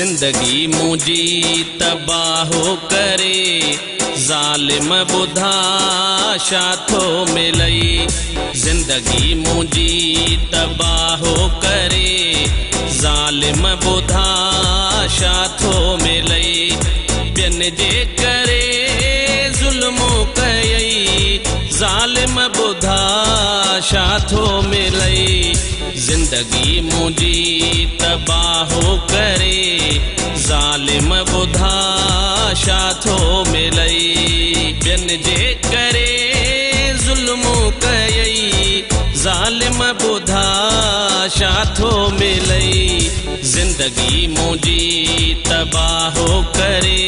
जिंदगी मुझी तबाहो करे ज़ालिम बुधा शाथो मिलई जिंदगी मुझी तबाहो करे ज़ालिम बुधा शाथो मिलई बिन जे करे ज़ुल्मो कयई ज़ालिम बुधा शाथो मिलई जिंदगी मुझी तबाहो करे ज़ालिम बुधा शाथो मिलई बिन जे करे ज़ुल्मो कयई ज़ालिम बुधा शाथो मिलई जिंदगी मुझी तबाहो करे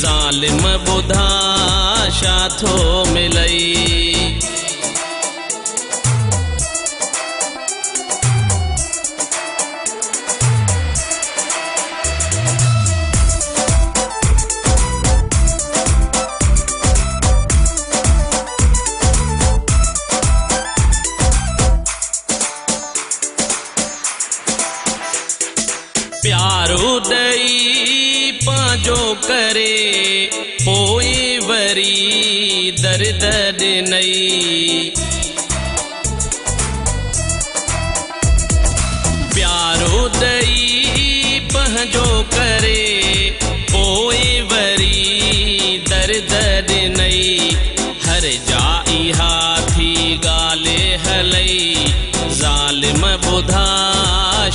ज़ालिम बुधा शाथो मिलई प्यारो दई पांजो करे पोए वरी दर्द ॾिनई प्यारो दई पंहिंजो करे पोए वरी दर्द ॾिनई हर जाई हाथी ॻाल्हि हलई ज़ालिम बुधा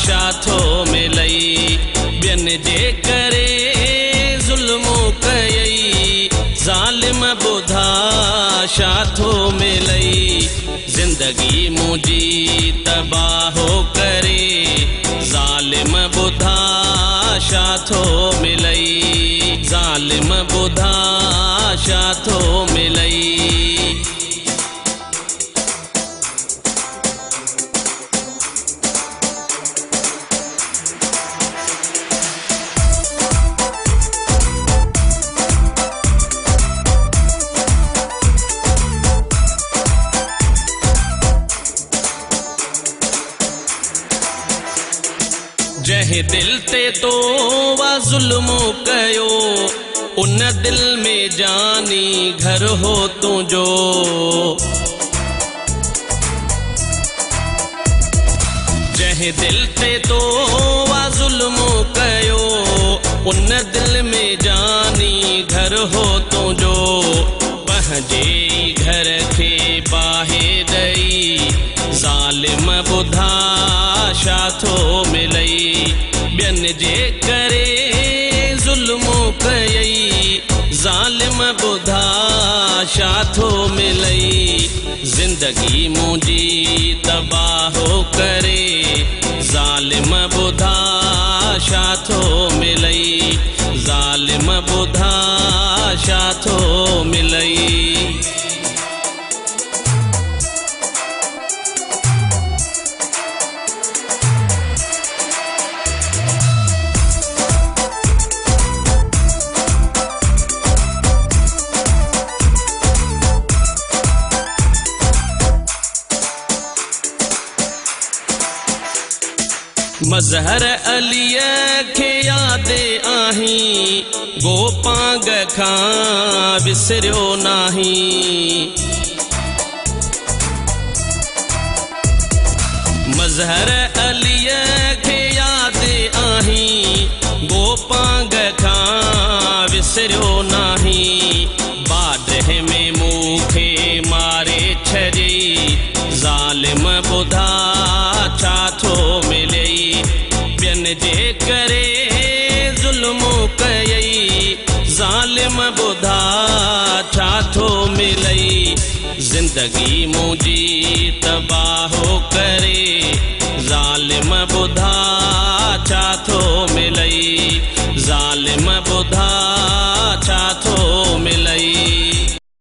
शाथो मिलई बिन जे करे ज़ुल्मो कयई ज़ालिम बुधा शाथो मिलई जिंदगी मुझी तबाहो करे ज़ालिम बुधा शाथो मिलई ज़ालिम बुधा शाथो मिलई जह दिल ते तो वा ज़ुल्मो कयो उन दिल में जानी घर हो तुझो जह दिल ते तो वा ज़ुल्मो कयो उन दिल में जानी घर हो तुझो पंहिंजे घर खे बाहे ॾई ज़ालिम बुधा शाथो मिलई बिन जे करे ज़ुल्मो कयई ज़ालिम बुधा शाथो मिलई जिंदगी मुझी तबाहो करे ज़ालिम बुधा शाथो मिलई ज़ालिम बुधा शाथो मिलई मज़हर अलीअ खे यादि आहीं गोपांग खां विसरियो नाहीं मज़हर अलीअ खे यादि आहीं गोपांग खां विसरियो नाहीं बाडह में मूंखे मारे छॾी ज़ालिम बुधा शाथो मिलई बिन जे करे ज़ुल्मो कयई ज़ालिम बुधा शाथो मिलई जिंदगी मुझी तबाह